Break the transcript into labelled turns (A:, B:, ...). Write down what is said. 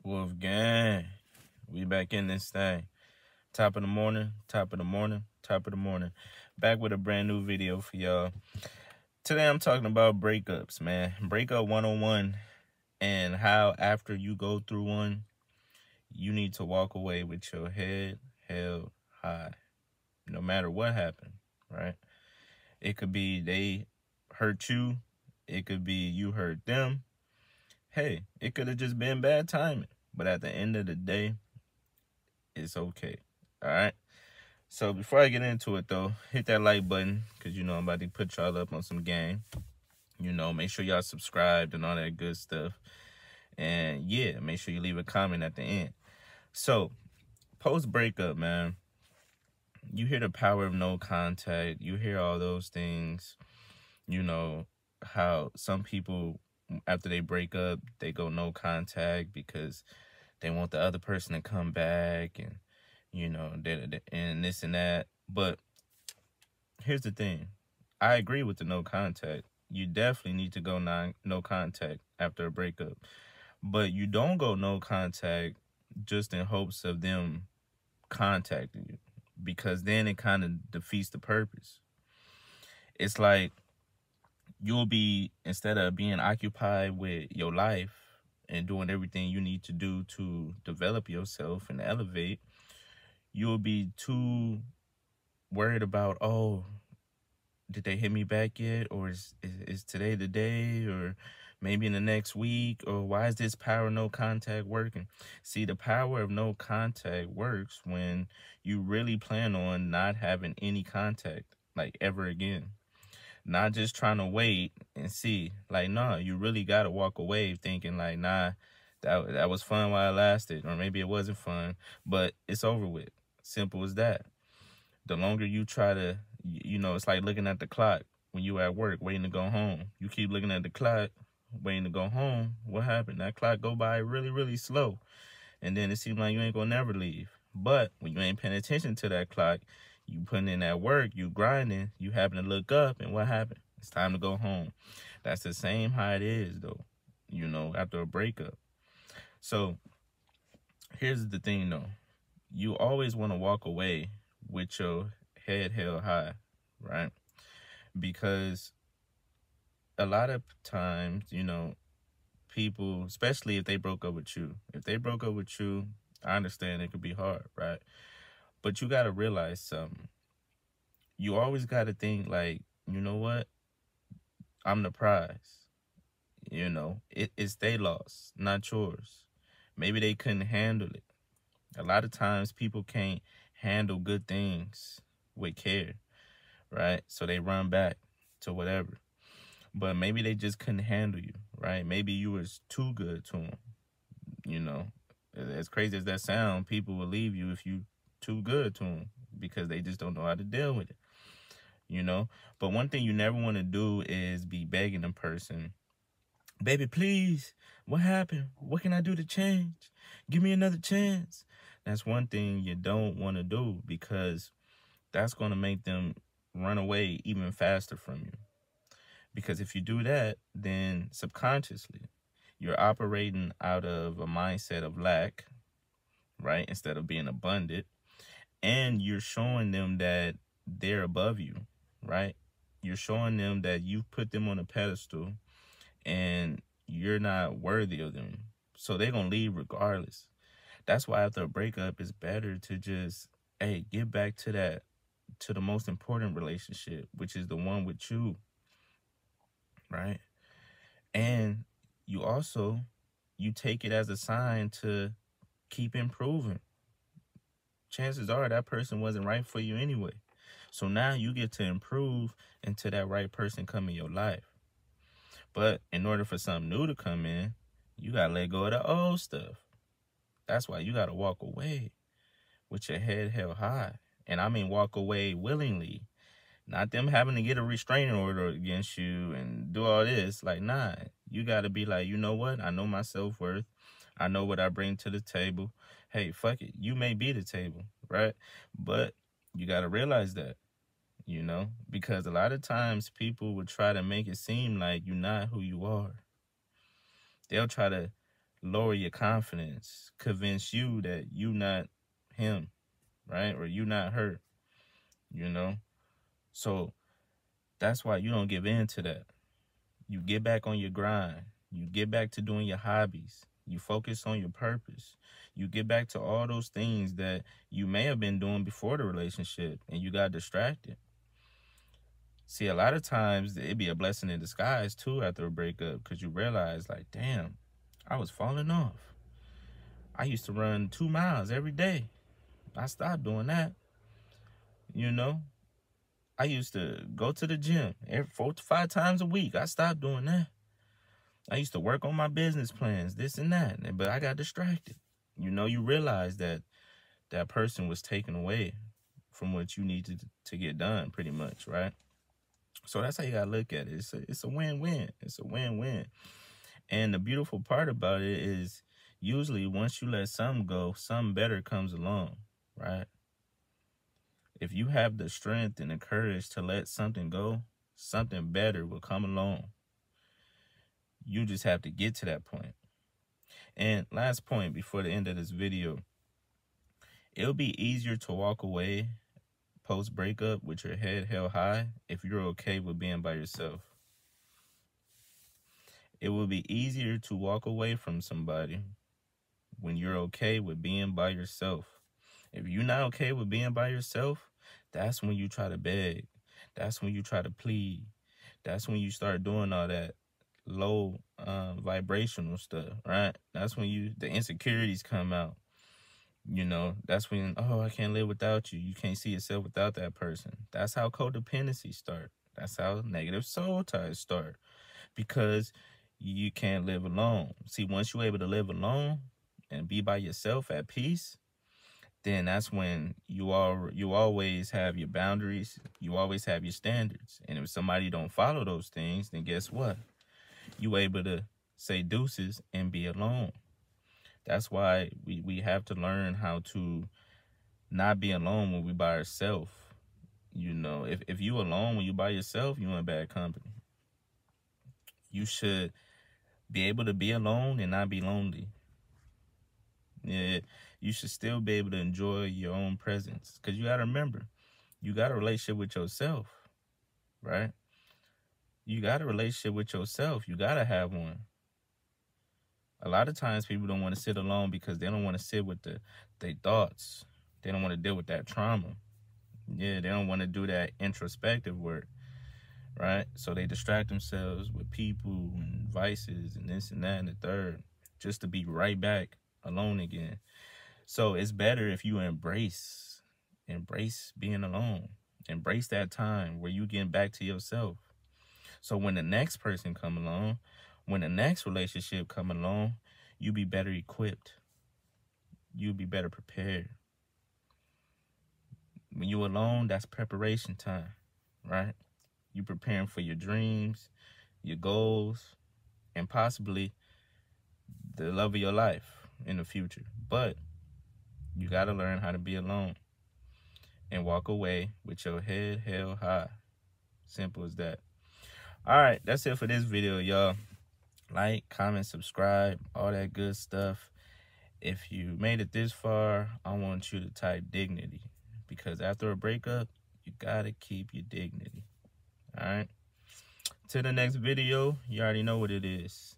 A: Wolf gang, we back in this thing. Top of the morning, top of the morning, top of the morning. Back with a brand new video for y'all. Today I'm talking about breakups, man. Breakup 101 and how after you go through one, you need to walk away with your head held high. No matter what happened, right? It could be they hurt you. It could be you hurt them. Hey, it could have just been bad timing. But at the end of the day, it's okay. All right. So before I get into it though, hit that like button because you know I'm about to put y'all up on some game. Make sure y'all subscribed and all that good stuff. And yeah, make sure you leave a comment at the end. So post breakup, man, you hear the power of no contact. You hear all those things. How some people after they break up, they go no contact because they want the other person to come back and and this and that. But here's the thing. I agree with the no contact. You definitely need to go no contact after a breakup. But you don't go no contact just in hopes of them contacting you, because then it kind of defeats the purpose. It's like you'll be, instead of being occupied with your life and doing everything you need to do to develop yourself and elevate, you'll be too worried about, oh, did they hit me back yet? Or is today the day? Or maybe in the next week? Or why is this power of no contact working? See, the power of no contact works when you really plan on not having any contact, like, ever again. Not just trying to wait and see. Like, nah, you really got to walk away thinking, like, nah, that was fun while it lasted. Or maybe it wasn't fun, but it's over with. Simple as that. The longer you try to, it's like looking at the clock when you at work, waiting to go home. You keep looking at the clock, waiting to go home. What happened? That clock go by really, really slow. And then it seems like you ain't gonna never leave. But when you ain't paying attention to that clock, you putting in that work, you grinding, you happen to look up, and what happened? It's time to go home. That's the same how it is, though, after a breakup. So here's the thing, though. You always want to walk away with your head held high, right? Because a lot of times, people, especially if they broke up with you, I understand it could be hard, right? But you got to realize something. You always got to think like, you know what? I'm the prize. It's their loss, not yours. Maybe they couldn't handle it. A lot of times people can't handle good things with care, right? So they run back to whatever. But maybe they just couldn't handle you, right? Maybe you was too good to them. As crazy as that sound, people will leave you if you too good to them because they just don't know how to deal with it. But one thing you never want to do is be begging a person, baby, please, what happened? What can I do to change? Give me another chance. That's one thing you don't want to do, because that's going to make them run away even faster from you. Because if you do that, then subconsciously you're operating out of a mindset of lack, right? Instead of being abundant. And you're showing them that they're above you, right? You're showing them that you put them on a pedestal and you're not worthy of them. So they're going to leave regardless. That's why after a breakup, it's better to just, hey, get back to the most important relationship, which is the one with you, right? And you take it as a sign to keep improving. Chances are that person wasn't right for you anyway. So now you get to improve until that right person come in your life. But in order for something new to come in, you got to let go of the old stuff. That's why you got to walk away with your head held high. And I mean walk away willingly. Not them having to get a restraining order against you and do all this. Like, nah, you got to be like, you know what? I know my self-worth. I know what I bring to the table. Hey, fuck it. You may be the table, right? But you got to realize that, because a lot of times people will try to make it seem like you're not who you are. They'll try to lower your confidence, convince you that you not him, right? Or you not her, you know? So that's why you don't give in to that. You get back on your grind. You get back to doing your hobbies. You focus on your purpose. You get back to all those things that you may have been doing before the relationship and you got distracted. See, a lot of times it'd be a blessing in disguise too after a breakup, because you realize, like, damn, I was falling off. I used to run 2 miles every day. I stopped doing that. You know, I used to go to the gym every 4 to 5 times a week. I stopped doing that. I used to work on my business plans, this and that, but I got distracted. You know, you realize that that person was taken away from what you needed to get done, pretty much, right? So that's how you gotta look at it. It's a win-win. It's a win-win. And the beautiful part about it is usually once you let something go, something better comes along, right? If you have the strength and the courage to let something go, something better will come along. You just have to get to that point. And last point before the end of this video, it'll be easier to walk away post-breakup with your head held high if you're okay with being by yourself. It will be easier to walk away from somebody when you're okay with being by yourself. If you're not okay with being by yourself, that's when you try to beg. That's when you try to plead. That's when you start doing all that low vibrational stuff, right? That's when the insecurities come out. You know, that's when, oh, I can't live without you. You can't see yourself without that person. That's how codependency start. That's how negative soul ties start, because you can't live alone. See, once you're able to live alone and be by yourself at peace, then that's when you always have your boundaries. You always have your standards. And if somebody don't follow those things, then guess what? You able to say deuces and be alone. That's why we have to learn how to not be alone when we by ourselves. You know, if you alone when you by yourself, you in bad company. You should be able to be alone and not be lonely. Yeah, you should still be able to enjoy your own presence, because you got to remember, you got a relationship with yourself, right? You got a relationship with yourself. You got to have one. A lot of times people don't want to sit alone because they don't want to sit with their thoughts. They don't want to deal with that trauma. Yeah, they don't want to do that introspective work, right? So they distract themselves with people and vices and this and that and the third, just to be right back alone again. So it's better if you embrace being alone. Embrace that time where you get back to yourself. So when the next person come along, when the next relationship come along, you be better equipped. You'll be better prepared. When you alone, that's preparation time, right? You preparing for your dreams, your goals, and possibly the love of your life in the future. But you got to learn how to be alone and walk away with your head held high. Simple as that. All right, that's it for this video, y'all. Like, comment, subscribe, all that good stuff. If you made it this far, I want you to type dignity, because after a breakup, you gotta keep your dignity. All right. Till the next video, you already know what it is.